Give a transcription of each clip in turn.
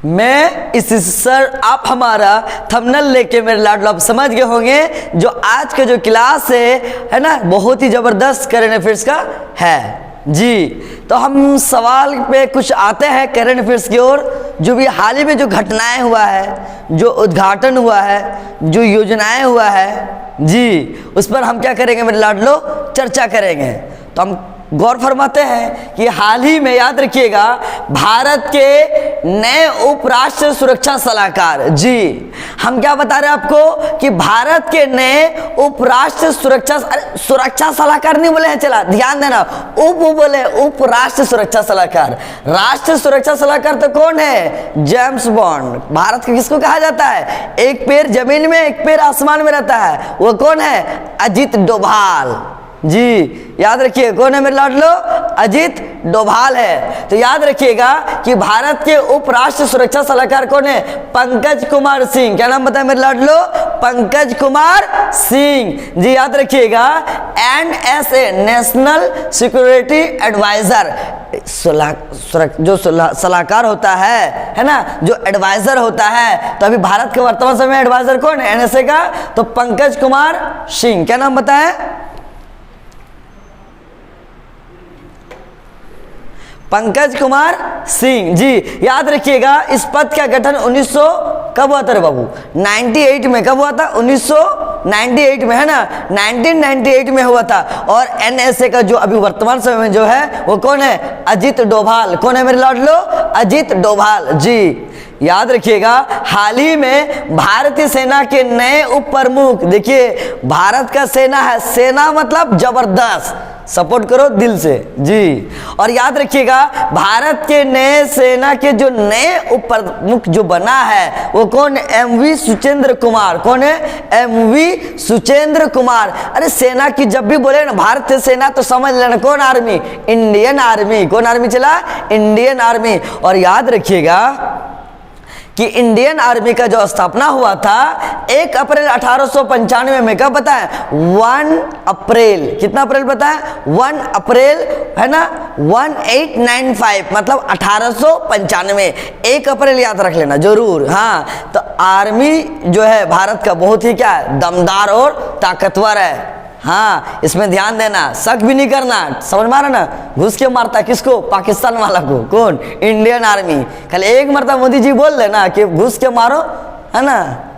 मैं इस सर आप हमारा थंबनेल लेके मेरे लाडलो आप समझ गए होंगे जो आज का जो क्लास है ना, बहुत ही ज़बरदस्त करंट अफेयर्स का है जी। तो हम सवाल पे कुछ आते हैं करंट अफेयर्स की ओर। जो भी हाल ही में जो घटनाएं हुआ है, जो उद्घाटन हुआ है, जो योजनाएं हुआ है जी, उस पर हम क्या करेंगे मेरे लाडलो, चर्चा करेंगे। तो हम गौर फरमाते हैं कि हाल ही में याद रखिएगा भारत के नए उपराष्ट्र सुरक्षा सलाहकार जी, हम क्या बता रहे हैं आपको कि भारत के नए उपराष्ट्र सुरक्षा सलाहकार नहीं बोले हैं, चला ध्यान देना, उप बोले, उपराष्ट्र सुरक्षा सलाहकार। राष्ट्र सुरक्षा सलाहकार तो कौन है? James bond. भारत का किसको कहा जाता है? एक पैर जमीन में एक पैर आसमान में रहता है, वो कौन है? अजित डोभाल जी। याद रखिए कौन है मेरे लाडलो? अजित डोभाल है। तो याद रखिएगा कि भारत के उपराष्ट्र सुरक्षा सलाहकार कौन है? पंकज कुमार सिंह। क्या नाम बताया मेरे लाडलो? पंकज कुमार सिंह जी। याद रखिएगा NSA नेशनल सिक्योरिटी एडवाइजर, जो सलाहकार होता है ना, जो एडवाइजर होता है। तो अभी भारत के वर्तमान समय एडवाइजर कौन है NSA का? तो पंकज कुमार सिंह। क्या नाम बताया? पंकज कुमार सिंह जी। याद रखिएगा इस पद का गठन 1900 कब हुआ था रे बाबू? 98 में। कब हुआ था? 1998 में, है ना, 1998 में हुआ था। और NSA का जो अभी वर्तमान समय में जो है वो कौन है? अजित डोभाल। कौन है मेरे लाडलो? अजित डोभाल जी। याद रखिएगा हाल ही में भारतीय सेना के नए उप प्रमुख, देखिए भारत का सेना है, सेना मतलब जबरदस्त, सपोर्ट करो दिल से जी। और याद रखिएगा भारत के नए सेना के जो नए उप प्रमुख जो बना है वो कौन? MV सुचेंद्र कुमार। कौन है? MV सुचेंद्र कुमार। अरे सेना की जब भी बोले ना भारतीय सेना तो समझ लेना कौन आर्मी? Indian army. कौन आर्मी चला? Indian army. और याद रखिएगा कि इंडियन आर्मी का जो स्थापना हुआ था 1 अप्रैल 1895 में। कब बताएं? 1 अप्रैल। कितना अप्रैल बताएं? 1 अप्रैल, है ना, 1895 मतलब 1895। 1 अप्रैल याद रख लेना जरूर। हाँ, तो आर्मी जो है भारत का बहुत ही क्या है? दमदार और ताकतवर है। हाँ, इसमें ध्यान देना, शक भी नहीं करना, समझ मारा ना। घुस के मारता किसको? पाकिस्तान वाला को। कौन? Indian army. खाली एक मरता मोदी जी बोल देना कि घुस के मारो, है ना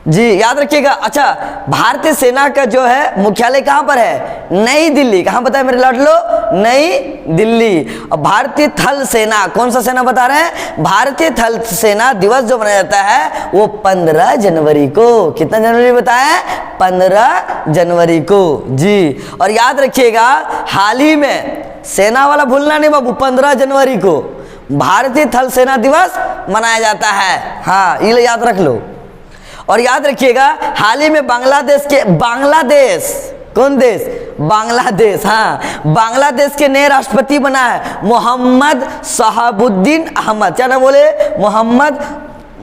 जी। याद रखिएगा। अच्छा, भारतीय सेना का जो है मुख्यालय कहाँ पर है? नई दिल्ली। कहाँ बताया मेरे लाडलो? नई दिल्ली। और भारतीय थल सेना, कौन सा सेना बता रहे हैं? भारतीय थल सेना दिवस जो मनाया जाता है वो 15 जनवरी को। कितना जनवरी बताया? 15 जनवरी को जी। और याद रखिएगा हाल ही में, सेना वाला भूलना नहीं बाबू, 15 जनवरी को भारतीय थल सेना दिवस मनाया जाता है। हाँ, ये याद रख लो। और याद रखिएगा हाल ही में बांग्लादेश, कौन देश? बांग्लादेश। हाँ, बांग्लादेश के नए राष्ट्रपति बना है मोहम्मद शहाबुद्दीन अहमद। क्या ना बोले? मोहम्मद।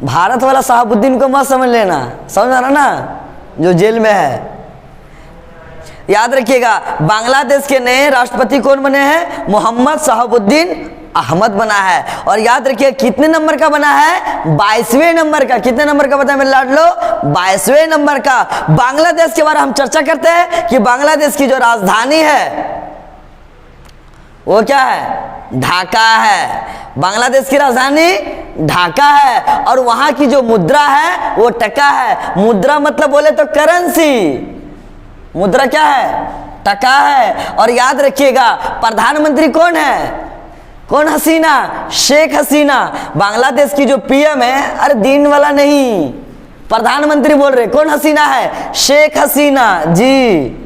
भारत वाला शहाबुद्दीन को मत समझ लेना, समझ आना ना, जो जेल में है। याद रखिएगा बांग्लादेश के नए राष्ट्रपति कौन बने हैं? मोहम्मद शहाबुद्दीन अहमद बना है। और याद रखिए कितने नंबर का बना है? 22वें नंबर का। कितने नंबर का बताया मेरे लाडलो? 22वें नंबर का। बांग्लादेश के बारे में हम चर्चा करते हैं कि बांग्लादेश की जो राजधानी है वो क्या है? ढाका है। बांग्लादेश की राजधानी ढाका है। और वहां की जो मुद्रा है वो टका है। मुद्रा मतलब बोले तो करेंसी, मुद्रा क्या है? टका है। और याद रखिएगा प्रधानमंत्री कौन है? कौन? हसीना, शेख हसीना। बांग्लादेश की जो PM है, अरे दीन वाला नहीं, प्रधानमंत्री बोल रहे, कौन हसीना है? शेख हसीना जी।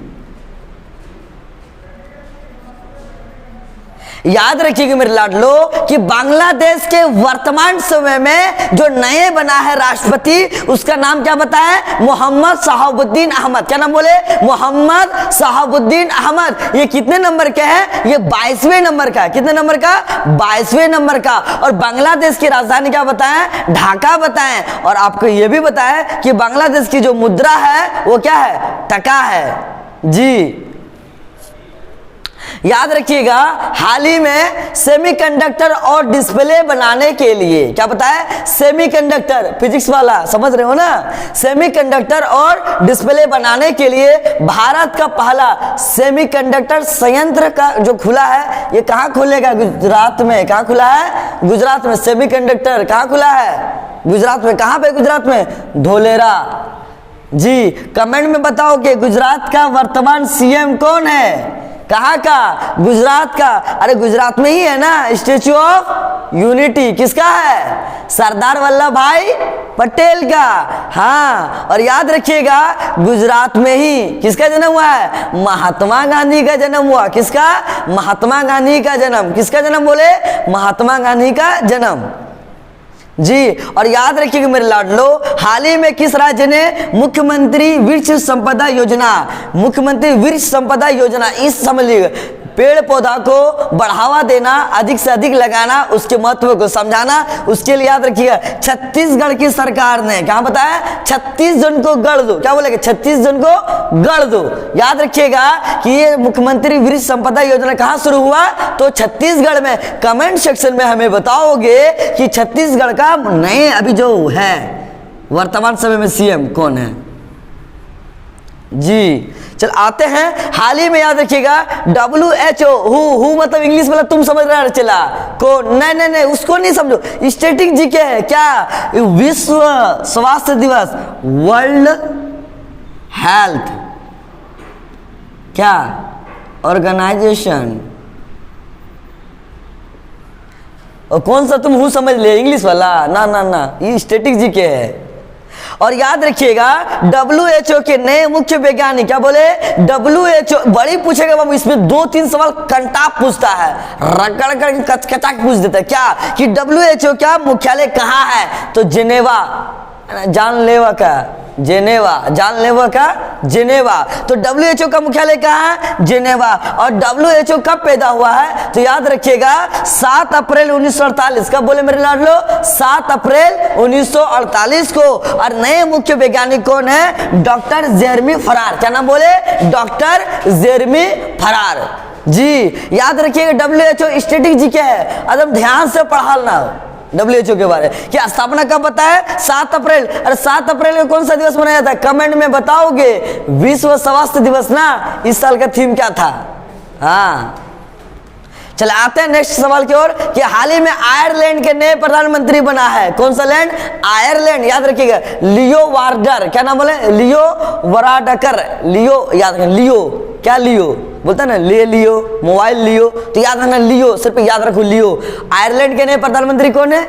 याद रखिएगा मेरे लाडलो कि बांग्लादेश के वर्तमान समय में जो नए बना है राष्ट्रपति, उसका नाम क्या बताया? मोहम्मद शहाबुद्दीन अहमद। क्या नाम बोले? मोहम्मद शहाबुद्दीन अहमद। ये कितने नंबर के हैं? ये 22वें नंबर का। कितने नंबर का? 22वें नंबर का। और बांग्लादेश की राजधानी क्या बताएं? ढाका बताएं। और आपको ये भी बताया कि बांग्लादेश की जो मुद्रा है वो क्या है? टका है जी। याद रखिएगा, हाल ही में सेमीकंडक्टर और डिस्प्ले बनाने के लिए, क्या पता है, सेमीकंडक्टर, फिजिक्स वाला समझ रहे हो ना, सेमीकंडक्टर और डिस्प्ले बनाने के लिए भारत का पहला सेमीकंडक्टर संयंत्र का जो खुला है, ये कहाँ खुलेगा, गुजरात में। कहाँ खुला है, गुजरात में। सेमीकंडक्टर कहाँ खुला है, गुजरात में। कहाँ पे, गुजरात में, धोलेरा। जी कमेंट में बताओ कि गुजरात का वर्तमान सीएम कौन है, कहाँ का, गुजरात का। अरे गुजरात में ही है ना स्टैच्यू ऑफ यूनिटी, किसका है, सरदार वल्लभ भाई पटेल का। हाँ, और याद रखिएगा गुजरात में ही किसका जन्म हुआ है, महात्मा गांधी का जन्म हुआ। किसका, महात्मा गांधी का जन्म। किसका जन्म बोले, महात्मा गांधी का जन्म। जी, और याद रखिएगा मेरे लाडलो, हाल ही में किस राज्य ने मुख्यमंत्री वृक्ष संपदा योजना, मुख्यमंत्री वृक्ष संपदा योजना, इस समझ लीजिए, पेड़ पौधा को बढ़ावा देना, अधिक से अधिक लगाना, उसके महत्व को समझाना, उसके लिए याद रखिएगा छत्तीसगढ़ की सरकार ने क्या बताया, 36 जन को गढ़ दो। क्या बोलेगा, 36 जन को गढ़ दो। याद रखिएगा कि ये मुख्यमंत्री वृक्ष संपदा योजना कहाँ शुरू हुआ, तो छत्तीसगढ़ में। कमेंट सेक्शन में हमें बताओगे कि छत्तीसगढ़ का नए अभी जो है वर्तमान समय में सीएम कौन है। जी चल आते हैं, हाल ही में याद रखिएगा WHO, हु मतलब इंग्लिश वाला तुम समझ रहे चला को, नहीं उसको नहीं समझो, स्टैटिक जीके है। क्या, विश्व स्वास्थ्य दिवस, वर्ल्ड हेल्थ क्या ऑर्गेनाइजेशन, और कौन सा तुम हु समझ ले, इंग्लिश वाला, ना ये स्टैटिक जीके है। और याद रखिएगा WHO के नए मुख्य वैज्ञानिक, क्या बोले, WHO बड़ी पूछेगा बाबू, इसमें 2-3 सवाल कंटाप पूछता है, रगड़ कर कचकचाक पूछ देता है। क्या कि WHO क्या मुख्यालय कहाँ है, तो जेनेवा, जानलेवा का जेनेवा, जानलेवा का जेनेवा। तो WHO का मुख्यालय कहाँ है, जेनेवा। और WHO कब पैदा हुआ है, तो याद रखिएगा 7 अप्रैल 1948। कब बोले मेरे लाडलो, 7 अप्रैल 1948 को। और नए मुख्य वैज्ञानिक कौन है, डॉक्टर जेरमी फरार। क्या नाम बोले, डॉक्टर जेरमी फरार। जी याद रखिएगा WHO स्टैटिक जी क्या है, एकदम ध्यान से पढ़ाना WHO के बारे। क्या स्थापना कब बताया, 7 अप्रैल। अरे 7 अप्रैल को कौन सा दिवस मनाया था, कमेंट में बताओगे, विश्व स्वास्थ्य दिवस ना। इस साल का थीम क्या था। हाँ चले आते हैं नेक्स्ट सवाल की ओर कि हाल ही में आयरलैंड के नए प्रधानमंत्री बना है। कौन सा लैंड, आयरलैंड। याद रखिएगा लियो वार्डर। क्या नाम बोले, लियो वार्डकर। लियो याद रखें, लियो क्या, लियो बोलता है ना, ले लियो, मोबाइल लियो, तो याद रखना लियो, सिर्फ याद रखो लियो। आयरलैंड के नए प्रधानमंत्री कौन है,